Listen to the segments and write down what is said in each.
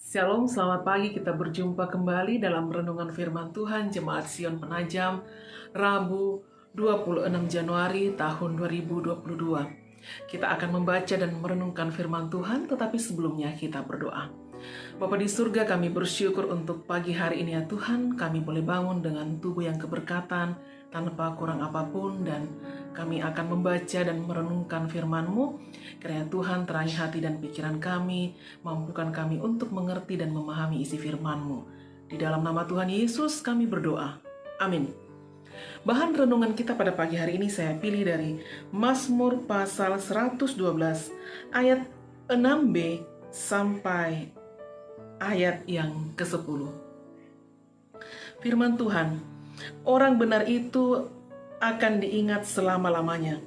Shalom, selamat pagi. Kita berjumpa kembali dalam renungan firman Tuhan Jemaat Sion Penajam, Rabu 26 Januari tahun 2022. Kita akan membaca dan merenungkan firman Tuhan, tetapi sebelumnya kita berdoa. Bapa di surga, kami bersyukur untuk pagi hari ini ya Tuhan, kami boleh bangun dengan tubuh yang keberkatan, tanpa kurang apapun, dan kami akan membaca dan merenungkan firman-Mu. Kiranya Tuhan terangi hati dan pikiran kami, mampukan kami untuk mengerti dan memahami isi firman-Mu. Di dalam nama Tuhan Yesus kami berdoa. Amin. Bahan renungan kita pada pagi hari ini saya pilih dari Mazmur pasal 112 ayat 6b sampai ayat yang ke-10. Firman Tuhan, orang benar itu akan diingat selama-lamanya.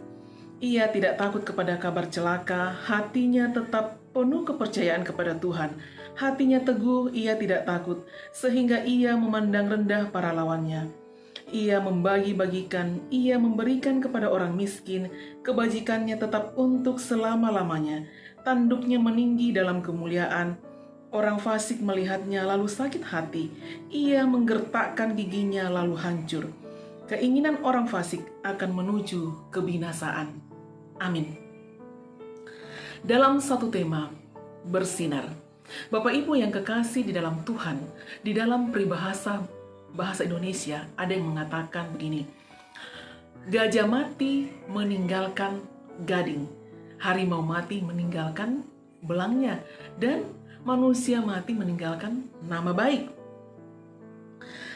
Ia tidak takut kepada kabar celaka, hatinya tetap penuh kepercayaan kepada Tuhan. Hatinya teguh, ia tidak takut, sehingga ia memandang rendah para lawannya. Ia membagi-bagikan, ia memberikan kepada orang miskin, kebajikannya tetap untuk selama-lamanya. Tanduknya meninggi dalam kemuliaan. Orang fasik melihatnya lalu sakit hati, ia menggertakkan giginya lalu hancur. Keinginan orang fasik akan menuju kebinasaan. Amin. Dalam satu tema, bersinar. Bapak Ibu yang kekasih di dalam Tuhan, di dalam peribahasa bahasa Indonesia ada yang mengatakan begini, gajah mati meninggalkan gading, harimau mati meninggalkan belangnya, dan manusia mati meninggalkan nama baik.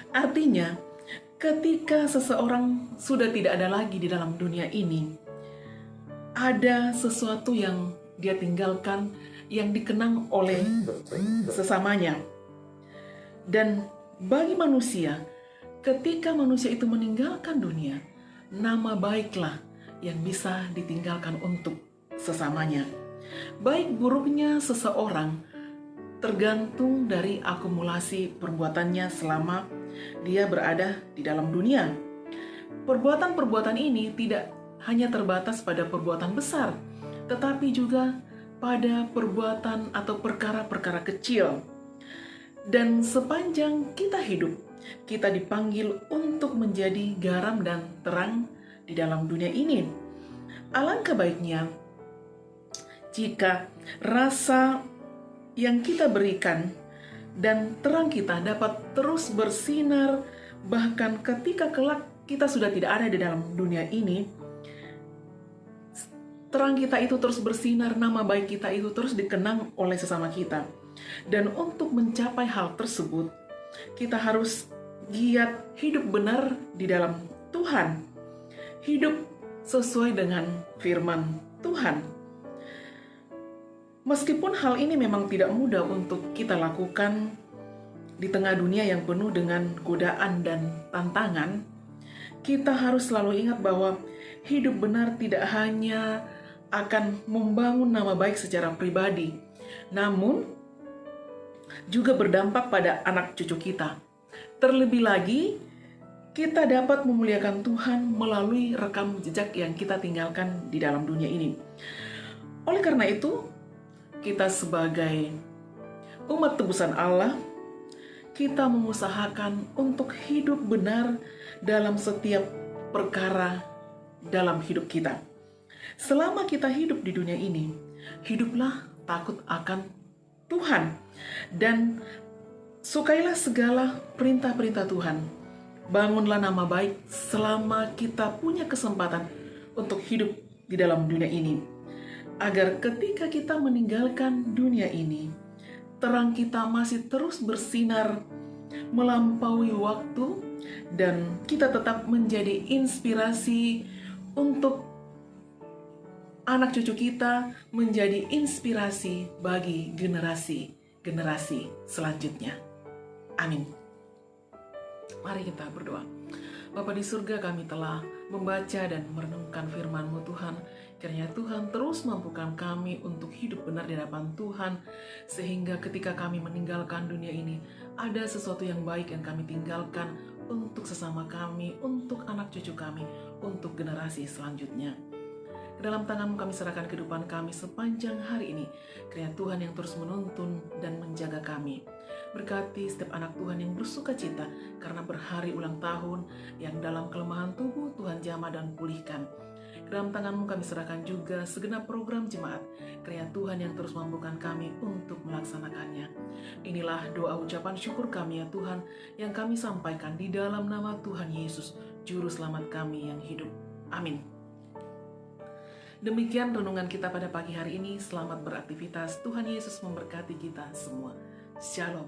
Artinya, ketika seseorang sudah tidak ada lagi di dalam dunia ini, ada sesuatu yang dia tinggalkan yang dikenang oleh sesamanya. Dan bagi manusia, ketika manusia itu meninggalkan dunia, nama baiklah yang bisa ditinggalkan untuk sesamanya. Baik buruknya seseorang tergantung dari akumulasi perbuatannya selama dia berada di dalam dunia. Perbuatan-perbuatan ini tidak hanya terbatas pada perbuatan besar, tetapi juga pada perbuatan atau perkara-perkara kecil. Dan sepanjang kita hidup, kita dipanggil untuk menjadi garam dan terang di dalam dunia ini. Alangkah baiknya jika rasa yang kita berikan dan terang kita dapat terus bersinar, bahkan ketika kelak kita sudah tidak ada di dalam dunia ini, terang kita itu terus bersinar, nama baik kita itu terus dikenang oleh sesama kita. Dan untuk mencapai hal tersebut, kita harus giat hidup benar di dalam Tuhan, hidup sesuai dengan firman Tuhan. Meskipun hal ini memang tidak mudah untuk kita lakukan di tengah dunia yang penuh dengan godaan dan tantangan, kita harus selalu ingat bahwa hidup benar tidak hanya akan membangun nama baik secara pribadi, namun juga berdampak pada anak cucu kita. Terlebih lagi, kita dapat memuliakan Tuhan melalui rekam jejak yang kita tinggalkan di dalam dunia ini. Oleh karena itu, kita sebagai umat tebusan Allah, kita mengusahakan untuk hidup benar dalam setiap perkara dalam hidup kita. Selama kita hidup di dunia ini, hiduplah takut akan Tuhan dan sukailah segala perintah-perintah Tuhan. Bangunlah nama baik selama kita punya kesempatan untuk hidup di dalam dunia ini, agar ketika kita meninggalkan dunia ini, terang kita masih terus bersinar melampaui waktu, dan kita tetap menjadi inspirasi untuk anak cucu kita, menjadi inspirasi bagi generasi selanjutnya. Amin. Mari kita berdoa. Bapa di surga, kami telah membaca dan merenungkan firman-Mu Tuhan. Kiranya Tuhan terus mampukan kami untuk hidup benar di hadapan Tuhan, sehingga ketika kami meninggalkan dunia ini, ada sesuatu yang baik yang kami tinggalkan untuk sesama kami, untuk anak cucu kami, untuk generasi selanjutnya. Ke dalam tangan-Mu kami serahkan kehidupan kami sepanjang hari ini. Kiranya Tuhan yang terus menuntun dan menjaga kami. Berkati setiap anak Tuhan yang bersuka cita karena berhari ulang tahun, yang dalam kelemahan tubuh Tuhan jamah dan pulihkan. Ke dalam tangan-Mu kami serahkan juga segenap program jemaat, kiranya Tuhan yang terus mampukan kami untuk melaksanakannya. Inilah doa ucapan syukur kami ya Tuhan, yang kami sampaikan di dalam nama Tuhan Yesus, Juru Selamat kami yang hidup. Amin. Demikian renungan kita pada pagi hari ini. Selamat beraktivitas. Tuhan Yesus memberkati kita semua. Shalom.